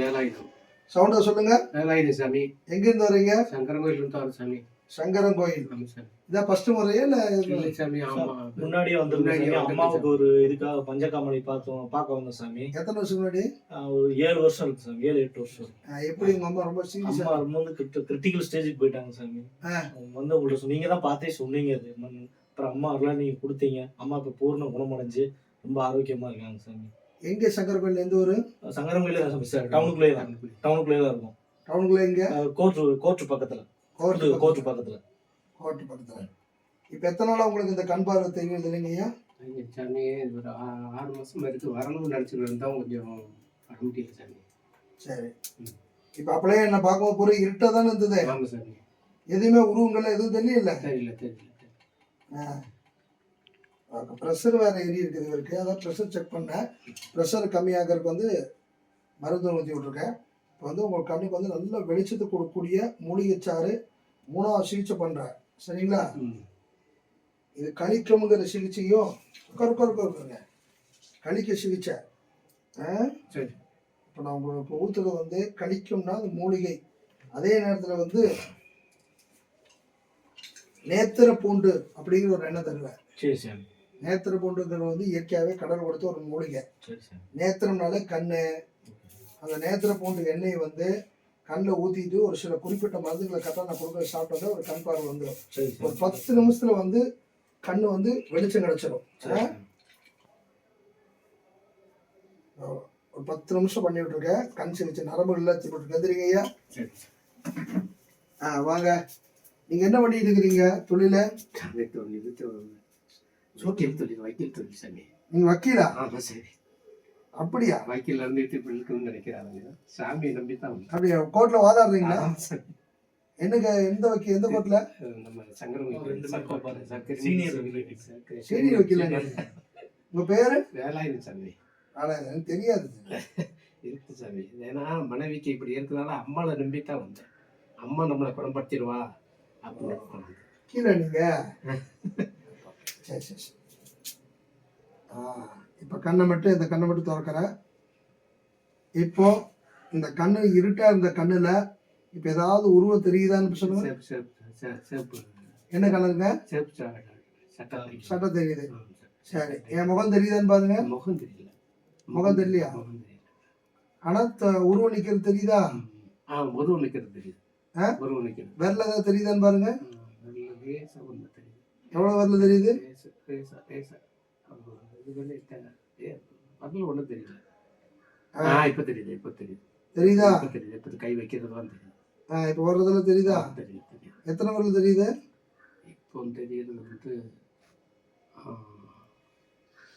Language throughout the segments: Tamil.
வேலாயுதம். சவுண்டா சொல்லுங்க. வேலாயுதம் சாமி. எங்க இருந்து வரீங்க? சங்கரன் கோயில் இருந்து வர சாமி. சங்கரன் கோயில். ஆமா சாமி. இதான் ஃபர்ஸ்ட் முறையா இல்ல சாமி? ஆமா, முன்னாடியே வந்திருக்கோம் சாமி. அம்மாவுக்கு ஒரு இதுக்காக பஞ்சகாமணி பார்க்க வந்தோம் சாமி. எத்தனை வருஷம் முன்னாடி? ஒரு 7 வருஷம் இருக்கு சாமி. 7-8 வருஷம். எப்படி உங்க அம்மா ரொம்ப சீரியஸா? அம்மா ரொம்ப கிரிட்டிக்கல் ஸ்டேஜுக்கு போயிட்டாங்க சாமி. வந்து உங்கள்ட்ட நீங்க தான் பார்த்தே சொன்னீங்க அது. அப்புறம் அம்மா எல்லாம் நீங்க கொடுத்தீங்க. அம்மா இப்ப பூர்ண குணமடைஞ்சு ரொம்ப ஆரோக்கியமா இருக்காங்க சாமி. எங்க சங்கர கோயில்? எந்த ஊரு? சங்கரன் கோயிலே தான் சாமி. சார் டவுனுக்குள்ளே தான் இருக்கும். டவுனுக்குள்ள எங்க? கோர்ட் பக்கத்துல. கோர்ட் பக்கத்துல. இப்ப எத்தனை நாளா உங்களுக்கு இந்த கண் பார்வை தெரியுது இல்லைங்கய்யா? சாமி ஒரு 6 மாசம் இருக்கு. வரணும்னு நினைச்சிட்டு இருந்தா கொஞ்சம் வர முடியல சாமி. சரி. இப்ப அப்படியே என்ன பார்க்கும்போது பூரா இருட்டா தானே இருந்தது? ஆமா சாமி. எதுவுமே உருவங்கள் எதுவும் தெரியல. தெரியல. ப்ரெஷர் வேற ஏறி இருக்குது இவருக்கு. அதான் ப்ரெஷர் செக் பண்ணேன். ப்ரெஷர் கம்மியாகிறதுக்கு வந்து மருந்து ஊற்றி விட்ருக்கேன். இப்போ வந்து உங்களுக்கு கண்ணுக்கு வந்து நல்ல வெளிச்சத்தை கொடுக்கக்கூடிய மூலிகை சாறு 3வது சிகிச்சை பண்ணுறேன். சரிங்களா? இது கழிக்கமுங்கிற சிகிச்சையும் கருங்க கழிக்க சிகிச்சை. சரி. இப்போ நான் உங்களுக்கு ஊற்றுறது வந்து கழிக்கும்னா அது மூலிகை. அதே நேரத்தில் வந்து நேத்திர பூண்டு அப்படிங்கிற ஒரு எண்ணெய் தருவேன். சரி சார். நேத்திர பூண்டுங்கிறது வந்து இயற்கையாகவே கடல் கொடுத்த ஒரு மூலிகை. நேத்திரம்னாலே கண்ணு. அந்த நேத்திர பூண்டு எண்ணெயை வந்து கண்ணில் ஊற்றிட்டு ஒரு சில குறிப்பிட்ட மருந்துகளை கரெக்டாக நான் கொடுக்க சாப்பிட்டா ஒரு கண் பார்வை வந்துடும். ஒரு 10 நிமிஷத்துல வந்து கண்ணு வந்து வெளிச்சம் கிடைச்சிடும். ஒரு 10 நிமிஷம் பண்ணி விட்டுருக்கேன். கண் சிகிச்சை நரம்பு இல்லாத்தி போட்டு கந்துறீங்க ஐயா. வாங்க. நீங்க என்ன பண்ணிட்டு இருக்கிறீங்க? தொழில? வக்கீல் தொழில் சாமி. நீங்க வக்கீலா? ஆமா சரி. அப்படியா? வக்கீல் இருந்துட்டு பிள்ளைக்குன்னு நினைக்கிறாங்க. சாமி நம்பி தான். அப்படியா? கோர்ட்ல வாதாடுறீங்களா? என்னங்க? எந்த வக்கீல்? எந்த கோர்ட்ல? நம்ம சங்கரன் சீனியர் வக்கீல். உங்க பேரு? வேலாயுதம் சாமி. எனக்கு தெரியாது. இருக்கு சாமி. ஏன்னா மனைவிக்கு இப்படி இருக்கிறதால அம்மாவை நம்பித்தான் வந்தேன். அம்மா நம்மளை குணப்படுத்திடுவா அப்படின்னு. கீழே நீங்க? சரி. இப்போ கண்ணை மட்டும் இந்த கண்ணை மட்டும் திறக்கிறேன். இப்போ இந்த கண்ணு இருட்டா இருந்த கண்ணுல இப்போ ஏதாவது உருவம் தெரியுதான்னு சொல்லுங்க. என்ன கலருங்க? சட்டை தெரியுது. சரி. என் முகம் தெரியுதான்னு பாருங்க. முகம் தெரியலையா? ஆனா உருவம் நிக்கிறது தெரியுதா? உருவம் நிக்கிறது தெரியுது. விரல ஏதாவது தெரியுதான்னு பாருங்க. எவ்வளவு வரல தெரியுது? ஒண்ணும் தெரியல. இப்ப தெரியுது. தெரியுதா? இப்ப கை வைக்கிறதுலாம் தெரியுது. இப்ப வர்றதுல தெரியுதா? தெரியுது. எத்தனை வரல தெரியுது? இப்போ தெரியுது வந்து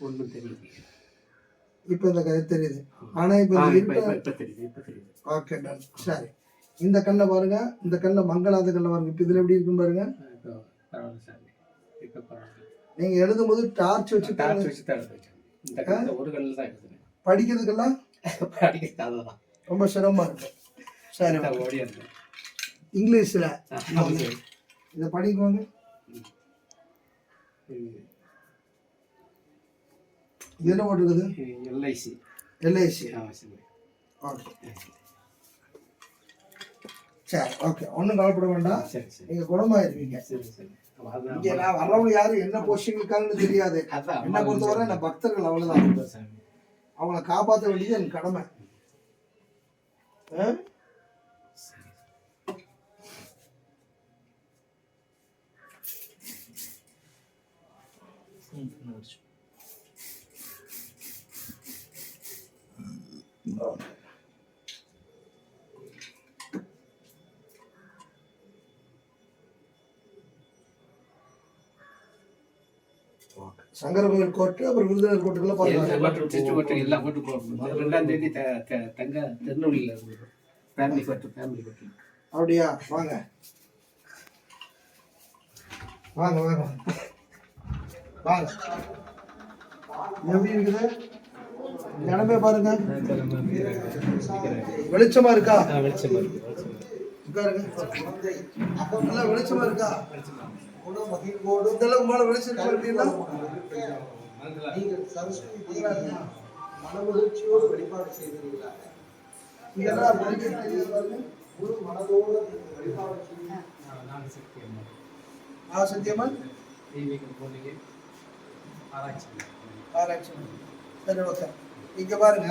ஒண்ணும் தெரியுது. இப்ப இந்த கை தெரியுது. ஆனா இப்ப தெரியுது. Okay done. சரி. இந்த கண்ணை பாருங்க. இந்த கண்ணை மங்களாத கண்ணை பாருங்க. இப்ப இதுல எப்படி இருக்குன்னு பாருங்க. நீங்க எழுதும்போது டார்ச் வச்சு படிக்கிறதுக்கெல்லாம் ரொம்ப சிரமமா இருக்கு. சரி. இங்கிலீஷ்ல இதை படிக்குவாங்க. இது என்ன போட்டுருக்குது? எல்ஐசி. ஓகே. சரி. ஓகே. ஒன்றும் கவலைப்பட வேண்டாம். நீங்க குணமாயிருவீங்க. இங்க நான் வர்றவங்க யாரும் என்ன போஸ்டிங்களுக்கான்னு தெரியாது. என்ன பொறுத்தவரை நான் பக்தர்கள் அவ்வளவுதான். அவங்கள காப்பாற்ற வேண்டியது என் கடமை. சங்கரகோயில் கோர்ட்டு, அப்புறம் விருதுநகர் கோர்ட்டுக்கெல்லாம் பார்க்கலாம். எல்லாம் கோர்ட்டு போகணும். 2ஆம் தேதி தங்க திருநெல்வேலியில் ஃபேமிலி கோர்ட்டு. அப்படியா? வாங்க. எப்படி இருக்குது இடமே பாருங்க. வெளிச்சமா இருக்கா? உட்காருங்க. நல்லா வெளிச்சமா இருக்கா? இதெல்லாம் மேல வெளிச்சம் மனமகிழ்ச்சியோடு வழிபாடு செய்தீர்களா? இதெல்லாம் படிக்க தெரியாது பாருங்க. முழு மனதோட வழிபாடு செய்யுங்க. நான் சக்தி அம்மா சத்தியம்மன் தெய்வீக மூலிகை ஆராய்ச்சி. ஆராய்ச்சி. சரி ஓகே. இங்க பாருங்க,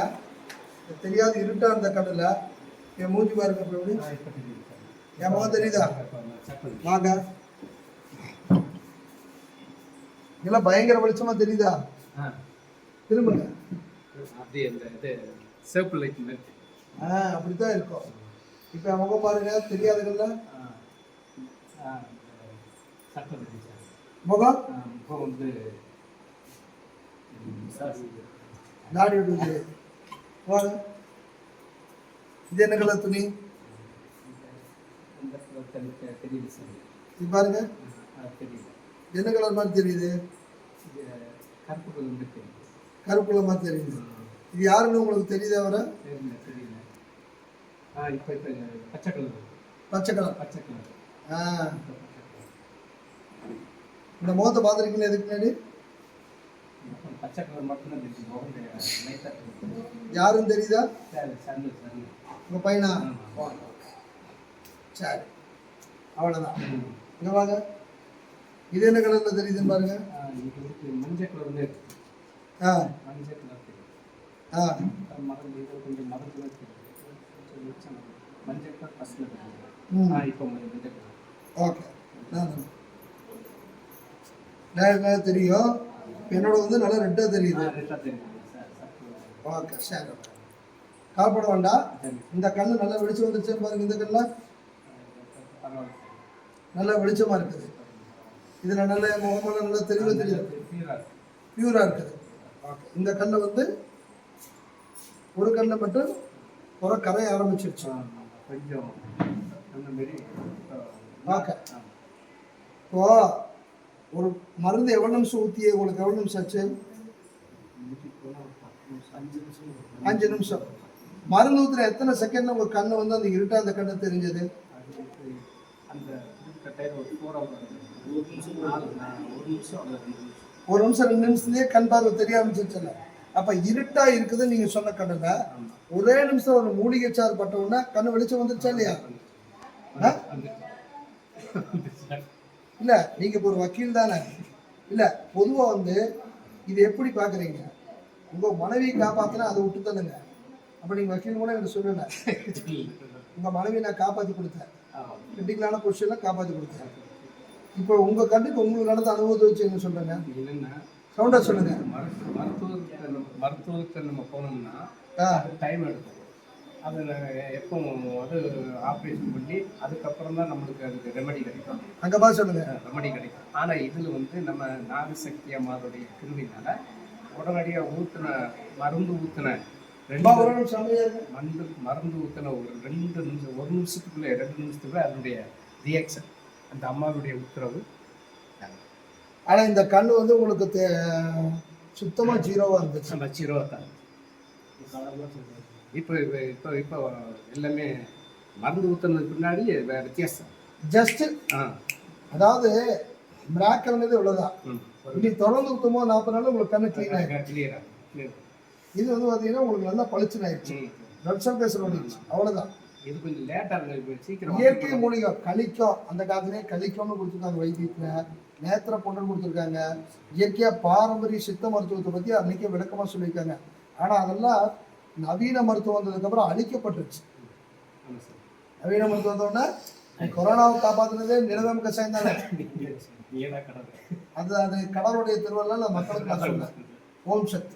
இது தெரியாது இருட்டா இருந்த கண்ணுல என் மூஞ்சி பாருங்க. இப்ப எப்படி என் முகம் தெரியுதா? வாங்க. இதெல்லாம் பயங்கர வெளிச்சமா தெரியுதா? திரும்புங்க. அப்படியே இந்த இது சேப்பு லைட் மாதிரி. அப்படித்தான் இருக்கும். இப்ப என் முகம் பாருங்க, தெரியாதுங்கல்ல முகம். இப்போ வந்து தாடி விடுது. வாங்க. இது என்ன கலர் துணி? தெரியுது சார். இது பாருங்க, தெரியுது. என்ன கலர் மாதிரி தெரியுது? கருப்பு கலர் தெரியுது. கருப்பு கலர் மாதிரி தெரியுது. இது யாருன்னு உங்களுக்கு தெரியுதா? வர தெரியல தெரியல. இப்போ இப்போ பச்சை கலர். பச்சை கலர். பச்சை கலர். இந்த முகத்தை பார்த்துருக்கீங்களா? எதுக்கு முன்னாடி பச்சை கலர் மட்டும்தான் தெரியும். யாருன்னு தெரியுதா? சரி சரி சரி. உங்க பையனா? சரி, அவ்வளோதான். இங்க வாங்க. இது என்ன கலர்ல தெரியுதுன்னு பாருங்க. இது மஞ்சள் கலர் வந்து மஞ்சள் கலர் தெரியும். மரம் இது கொஞ்சம் மரம் கலர் தெரியும். மஞ்சள் கலர் ஃபர்ஸ்ட்ல தெரியும். இப்போ மஞ்சள் கலர். ஓகே. நான் தெரியும். என்னோட வந்து நல்லா ரெட்டாக தெரியுது. ரெட்டாக தெரியும். ஓகே சரி. காப்பட வேண்டாம். இந்த கண்ணு நல்லா வெளிச்சம் வந்துருச்சுன்னு பாருங்க. இந்த கண்ணுல நல்லா வெளிச்சமா இருக்குது. இதுல நல்ல முகமெல்லாம் நல்லா தெளிவா தெரியுது. பியூரா இருக்குது. ஓகே. இந்த கண்ணை வந்து ஒரு கண்ணை மட்டும் ஒரு கரைய ஆரம்பிச்சிருச்சு. கொஞ்சம் அந்த மாதிரி. ஓகே. இப்போ ஒரு மருந்து எவ்வளோ நிமிஷம் ஊற்றியே உங்களுக்கு எவ்வளோ நிமிஷம் ஆச்சு? 5 நிமிஷம். மருந்து ஊற்றுற எத்தனை செகண்ட்ல உங்க கண்ணு வந்து அந்த இருட்டா அந்த கண்ணு தெரிஞ்சது? ஒரு நிமிஷம் 2 நிமிஷத்துலயே கண் பார்வை தெரிய ஆரம்பிச்சிருச்சுல்ல. அப்ப இருட்டா இருக்குதுன்னு நீங்க சொன்ன கண்ணுல ஒரே நிமிஷம் ஒரு மூலிகை சாறு பட்ட உடனே கண்ணு வெளிச்சம் வந்துருச்சா இல்லையா? இல்ல நீங்க இப்போ ஒரு வக்கீல் தானே? இல்ல பொதுவா வந்து இது எப்படி பாக்குறீங்க? உங்க மனைவியை காப்பாத்தினா அதை விட்டு தள்ளுங்க. அப்ப நீங்க வக்கீல் கூட எனக்கு சொல்லல. உங்க மனைவியை நான் காப்பாத்தி கொடுத்தேன். கிரிட்டிக்கலான பொசிஷன்ல காப்பாத்தி கொடுத்தேன். இப்போ உங்க கண்ணுக்கு உங்களுக்கு நடந்த அனுபவத்தை வச்சு என்ன சொல்றேங்க? சவுண்டா சொல்லுங்க. மருத்துவத்தை நம்ம போனோம்னா டைம் எடுக்கும். அது எப்போ அது ஆப்ரேஷன் பண்ணி அதுக்கப்புறம் தான் நம்மளுக்கு அதுக்கு ரெமெடி கிடைக்கும். அங்கே பார்த்து சொல்லுங்க. ரெமெடி கிடைக்கும். ஆனால் இதில் வந்து நம்ம நாகசக்தி அம்மாவுடைய கிருவினால உடனடியாக மருந்து ஊற்றின மருந்து ஊற்றின ஒரு 2 நிமிஷம் 1 நிமிஷத்துக்குள்ளே 2 நிமிஷத்துக்குள்ளே அதனுடைய ரியாக்ஷன் அந்த அம்மாவுடைய உத்தரவு. ஆனால் இந்த கண்ணு வந்து உங்களுக்கு சுத்தமாக ஜீரோவாக இருந்துச்சு. நம்ம ஜீரோவாக தான். இப்போ இப்போ இப்போ எல்லாமே மருந்து ஊற்றுனதுக்கு பின்னாடி வேற வித்தியாசம். ஜஸ்ட் அதாவது மிராக்கல்ங்கிறது இவ்வளோதான். இப்படி தொடர்ந்து ஊற்றுமோ 40 நாள் உங்களுக்கு கண்ணு கிளியர். இது வந்து பார்த்தீங்கன்னா உங்களுக்கு நல்லா பளிச்சுன்னு ஆயிடுச்சு. பிளட் சர்க்குலேஷன் ஓடிடுச்சு. அவ்வளோதான். இது கொஞ்சம் லேட்டாக சீக்கிரம். இயற்கை மூலிகை கழிக்கும். அந்த காலத்திலே கழிக்கும்னு கொடுத்துருக்காங்க. வைத்தியத்தில் நேத்திர பொண்ணு கொடுத்துருக்காங்க. இயற்கையாக பாரம்பரிய சித்த மருத்துவத்தை பற்றி அன்னைக்கே விளக்கமாக சொல்லியிருக்காங்க. ஆனால் அதெல்லாம் நவீன மருத்துவம் வந்ததுக்கப்புறம் அழிக்கப்பட்டுருச்சு. நவீன மருத்துவம் வந்தோடனே கொரோனாவை காப்பாற்றினதே நிலவேம் கஷாயம் தானே. அது கடவுளுடைய திருவள்ளால் மக்களுக்கு நான் சொன்னேன். ஓம் சக்தி.